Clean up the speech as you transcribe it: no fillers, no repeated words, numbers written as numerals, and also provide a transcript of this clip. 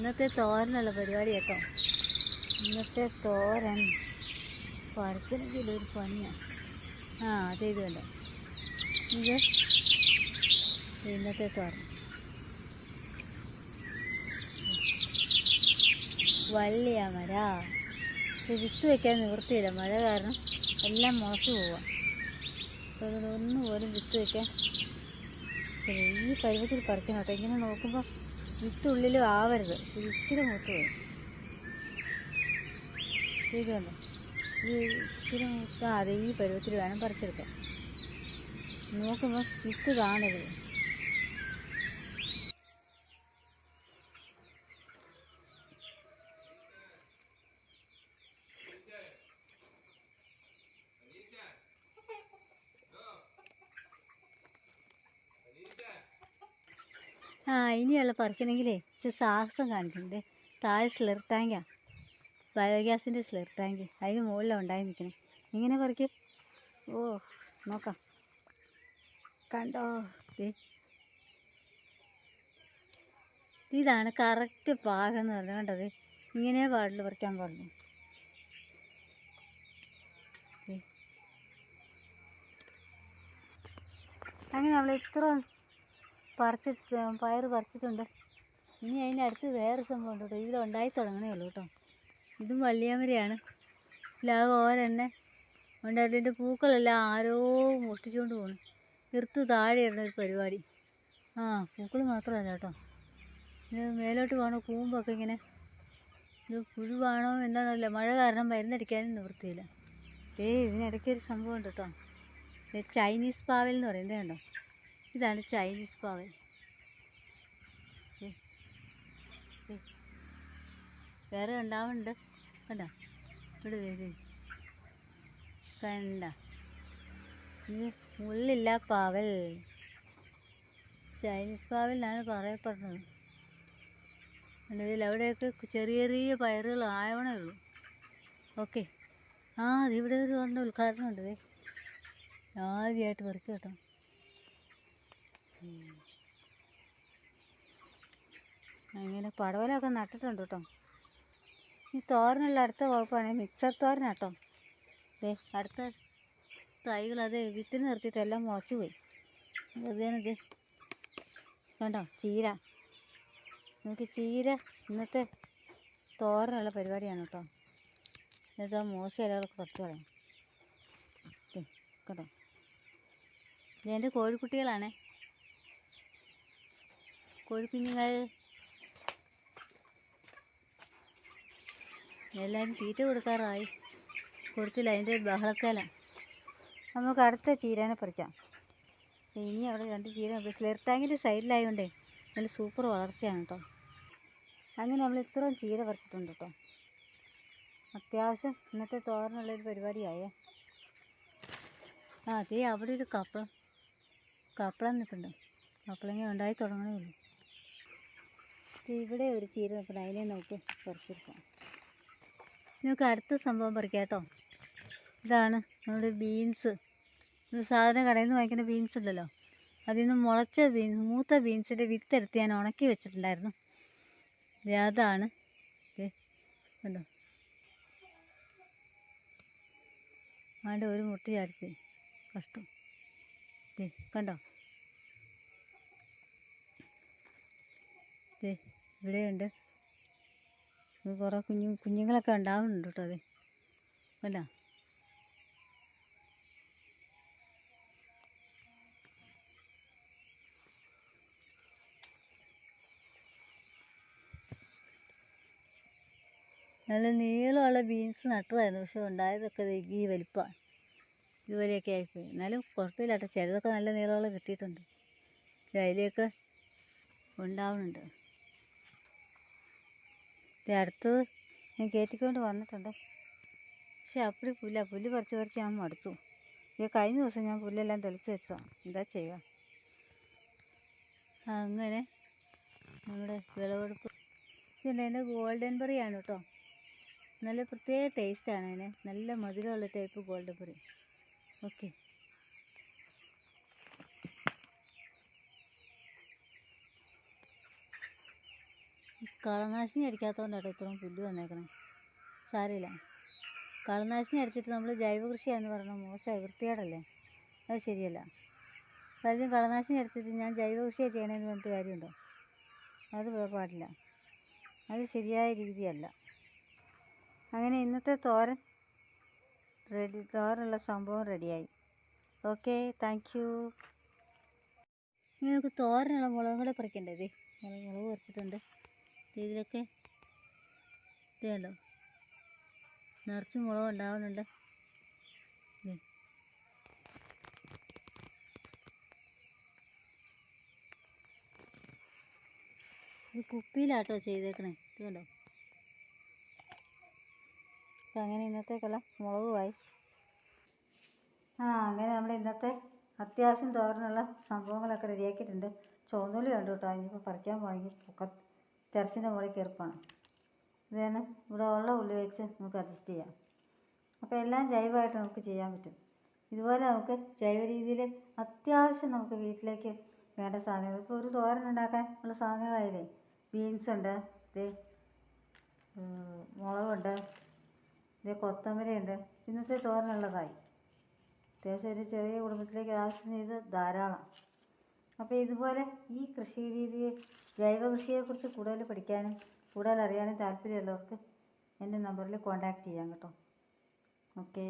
ഇന്നത്തെ തോരനുള്ള പരിപാടി കേട്ടോ. ഇന്നത്തെ തോരൻ പറിക്കണമെങ്കിൽ ഒരു പണിയാണ്. അത് ഇത് കണ്ടോ, ഇത് ഇന്നത്തെ തോരൻ. വള്ളിയാമര. വിത്ത് വയ്ക്കാൻ നിവൃത്തിയില്ല, മഴ കാരണം എല്ലാം മുളച്ചു പോവാം. അതുകൊണ്ട് ഒന്നുപോലും വിത്ത് വയ്ക്കാൻ ഈ പരുവത്തിൽ പറിക്കണം കേട്ടോ. ഇങ്ങനെ നോക്കുമ്പോൾ വിത്ത് ഉള്ളിലും ആവരുത്, ഇച്ചിരി മൂത്ത് പോയി. ഇത് കണ്ടോ, ഈ ഇച്ചിരി മൂത്താതെ ഈ പരുവത്തിൽ വേണം പറിച്ചെടുക്കാൻ. നോക്കുമ്പോൾ വിത്ത് കാണരുത്. ഇനിയുള്ള പറിക്കണമെങ്കിലേ ഇച്ചിരി സാഹസം കാണിച്ചിട്ടുണ്ട്. താഴെ സ്ലർ ടാങ്കാണ്, ബയോഗ്യാസിൻ്റെ സ്ലർ ടാങ്ക്. അതിന് മുകളിലാണ് ഉണ്ടായി നിൽക്കണം. ഇങ്ങനെ പറിക്കും. നോക്കാം, കണ്ടോ. ഇതാണ് കറക്റ്റ് പാകം എന്ന് പറഞ്ഞാൽ. കണ്ടത് ഇങ്ങനെ പാടില്ല, പറിക്കാൻ പാടുള്ളൂ. അങ്ങനെ നമ്മൾ ഇത്ര പയർ പറിച്ചിട്ടുണ്ട്. ഇനി അതിൻ്റെ അടുത്ത് വേറെ സംഭവം ഉണ്ട് കേട്ടോ. ഇതിലുണ്ടായി തുടങ്ങണേ ഉള്ളൂ കേട്ടോ. ഇതും വള്ളിയാമരയാണ്. ഇല്ലാതെ ഓരെന്നെ ഉണ്ടായിട്ട് ഇതിൻ്റെ പൂക്കളെല്ലാം ആരോ പൊട്ടിച്ചുകൊണ്ട് പോകുന്നു. നിർത്ത് താഴെയായിരുന്നു ഒരു പരിപാടി. പൂക്കൾ മാത്രമല്ല കേട്ടോ, ഇത് മേലോട്ട് പോകണോ കൂമ്പൊക്കെ ഇങ്ങനെ. ഇത് പുഴുവാണോ എന്താണെന്നല്ല, മഴ കാരണം മരുന്നടിക്കാനും നിവൃത്തിയില്ല. ഇതിനിടയ്ക്കൊരു സംഭവം ഉണ്ട് കേട്ടോ. ചൈനീസ് പാവൽ എന്ന് പറയുന്നത് കണ്ടോ. ഇതാണ് ചൈനീസ് പാവൽ. വേറെ ഉണ്ടാവുന്നുണ്ട് കണ്ടോ, ഇവിടെ കണ്ട. ഇത് മുള്ളില്ല പാവൽ, ചൈനീസ് പാവൽ എന്നാണ് പറയപ്പെടുന്നത്. ഇതിൽ അവിടെയൊക്കെ ചെറിയ ചെറിയ പയറുകൾ ആവണേ ഉള്ളൂ. ഓക്കെ. അതിവിടെ ഒരു വന്ന ഉദ്ഘാടനം ഉണ്ട്. ആദ്യമായിട്ട് പറിക്കും കേട്ടോ. അങ്ങനെ പടവലമൊക്കെ നട്ടിട്ടുണ്ട് കേട്ടോ. ഈ തോരനുള്ള അടുത്ത വകുപ്പാണ് മിക്സർ തോരനാട്ടോ. അടുത്ത തൈകൾ വിത്തിന് നിർത്തിയിട്ട് എല്ലാം മുളച്ചു പോയി. വെറുതെ കണ്ടോ ചീര. നമുക്ക് ചീര ഇന്നത്തെ തോരനുള്ള പരിപാടിയാണ് കേട്ടോ. ഇന്നത്തെ മോശം ഇലകളൊക്കെ പറിച്ചു കളയാം കേട്ടോ. ഇതെൻ്റെ കോഴിക്കുട്ടികളാണേ, കോഴിക്കുഞ്ഞുങ്ങൾ. എല്ലാവരും തീറ്റ കൊടുക്കാറായി, കൊടുത്തില്ല. അതിൻ്റെ ബഹളത്തേലാണ്. നമുക്ക് അടുത്ത ചീരനെ പറിക്കാം. ഇനി അവിടെ 2 ചീര സ്ലർ ടാങ്കിൻ്റെ സൈഡിലായതുകൊണ്ടേ നല്ല സൂപ്പർ വളർച്ചയാണ് കേട്ടോ. അങ്ങനെ നമ്മൾ ഇത്രയും ചീര പറിച്ചിട്ടുണ്ട് കേട്ടോ. അത്യാവശ്യം ഇന്നത്തെ തോരനുള്ളൊരു പരിപാടിയായേ. അവിടെ ഒരു കപ്പളം നിൽപ്പുണ്ട്. കപ്പളങ്ങ ഉണ്ടായി തുടങ്ങണേ ഉള്ളൂ. ഇവിടെ ഒരു ചീര നിൽപ്പുണ്ട്, അതിനെ നമുക്ക് പറിച്ചെടുക്കാം. നമുക്ക് അടുത്ത സംഭവം പറിക്കാം കേട്ടോ. ഇതാണ് നമ്മുടെ ബീൻസ്. ഒരു സാധനം കടയിൽ നിന്ന് വാങ്ങിക്കുന്ന ബീൻസ് ഉണ്ടല്ലോ, അതിൽ നിന്ന് മുളച്ച മൂത്ത ബീൻസിൻ്റെ വിത്തെടുത്ത് ഞാൻ ഉണക്കി വെച്ചിട്ടുണ്ടായിരുന്നു. അതാണ് കണ്ടോ. ഒരു മുട്ടി ചാടിപ്പോയി, കഷ്ടം. കണ്ടോ, ഇവിടെയുണ്ട്. കുറേ കുഞ്ഞുങ്ങളൊക്കെ ഉണ്ടാവുന്നുണ്ട് കേട്ടോ. കണ്ടോ. നല്ല നീളമുള്ള ബീൻസ് നട്ടതായിരുന്നു, പക്ഷെ ഉണ്ടായതൊക്കെ ഈ വലിപ്പമാണ്, ഇതുപോലെയൊക്കെ ആയിപ്പോയി. എന്നാലും കുഴപ്പമില്ല കേട്ടോ, ചിലതൊക്കെ നല്ല നീളമുള്ള കിട്ടിയിട്ടുണ്ട്. അതിലേക്ക് ഉണ്ടാവുന്നുണ്ട്. അടുത്തത് ഞാൻ കയറ്റിക്കൊണ്ട് വന്നിട്ടുണ്ട്. പക്ഷെ അപ്പടി പുല്ല് പറിച്ച് ഞാൻ മടുത്തു. കഴിഞ്ഞ ദിവസം ഞാൻ പുല്ലെല്ലാം തെളിച്ച് വെച്ചതാണ്, എന്താ ചെയ്യുക. അങ്ങനെ നമ്മുടെ വിളവെടുപ്പ്. പിന്നെ എൻ്റെ ഗോൾഡൻ ബെറിയാണ് കേട്ടോ. നല്ല പ്രത്യേക ടേസ്റ്റാണ് അതിന്, നല്ല മധുരമുള്ള ടൈപ്പ് ഗോൾഡൻ ബെറി. ഓക്കെ. കളനാശിനി അടിക്കാത്തതുകൊണ്ടാട്ടോ ഇത്രയും പുല്ല് വന്നേക്കണേ. സാരമില്ല, കളനാശിനി അടിച്ചിട്ട് നമ്മൾ ജൈവ കൃഷിയാന്ന് പറഞ്ഞാൽ മോശമായി, വൃത്തികേടല്ലേ, അത് ശരിയല്ല. പലരും കളനാശിനി അടിച്ചിട്ട് ഞാൻ ജൈവ കൃഷിയാണ് ചെയ്യണമെന്ന് പറഞ്ഞിട്ട് കാര്യമുണ്ടോ? അത് പാടില്ല, അത് ശരിയായ രീതിയല്ല. അങ്ങനെ ഇന്നത്തെ തോരനുള്ള സംഭവം റെഡിയായി. Okay, thank you. ഇനി നമുക്ക് തോരനുള്ള മുളകും കൂടെ പറിക്കണ്ടേ? ഇത് മുളക് പറിച്ചിട്ടുണ്ട്. ഇതിലൊക്കെ ഇത് കണ്ടോ, നിറച്ച് മുളക് ഉണ്ടാവുന്നുണ്ട്. ഇത് കുപ്പിയിലാട്ടോ ചെയ്തേക്കണേ, ഇത് കണ്ടോ. അപ്പം അങ്ങനെ ഇന്നത്തേക്കുള്ള മുളകുമായി. അങ്ങനെ നമ്മുടെ ഇന്നത്തെ അത്യാവശ്യം തോരനുള്ള സംഭവങ്ങളൊക്കെ റെഡിയാക്കിയിട്ടുണ്ട്. ചുവന്നുള്ളി കണ്ടു കേട്ടോ, ഇനിയിപ്പോൾ പറിക്കാൻ പോകണമെങ്കിൽ ടെറസിൻ്റെ മുകളിൽ കയറിപ്പോണം. ഇത് തന്നെ ഇവിടെ ഉള്ള ഉള്ളി വെച്ച് നമുക്ക് അഡ്ജസ്റ്റ് ചെയ്യാം. അപ്പോൾ എല്ലാം ജൈവമായിട്ട് നമുക്ക് ചെയ്യാൻ പറ്റും. ഇതുപോലെ നമുക്ക് ജൈവ രീതിയിൽ അത്യാവശ്യം നമുക്ക് വീട്ടിലേക്ക് വേണ്ട സാധനങ്ങൾ, ഇപ്പോൾ ഒരു തോരൻ ഉണ്ടാക്കാൻ ഉള്ള സാധനങ്ങളായില്ലേ. ബീൻസ് ഉണ്ട്, ഇത് മുളകുണ്ട്, ഇത് കൊത്തമരയുണ്ട്. ഇന്നത്തെ തോരനുള്ളതായി. അത്യാവശ്യം ഒരു ചെറിയ കുടുംബത്തിലേക്ക് ആവശ്യത്തിന് ഇത് ധാരാളം. അപ്പോൾ ഇതുപോലെ ഈ കൃഷി രീതി, ജൈവ കൃഷിയെക്കുറിച്ച് കൂടുതൽ പഠിക്കാനും കൂടുതൽ അറിയാനും താല്പര്യമുള്ളവർക്ക് എൻ്റെ നമ്പറിൽ കോൺടാക്റ്റ് ചെയ്യാം കേട്ടോ. ഓക്കേ.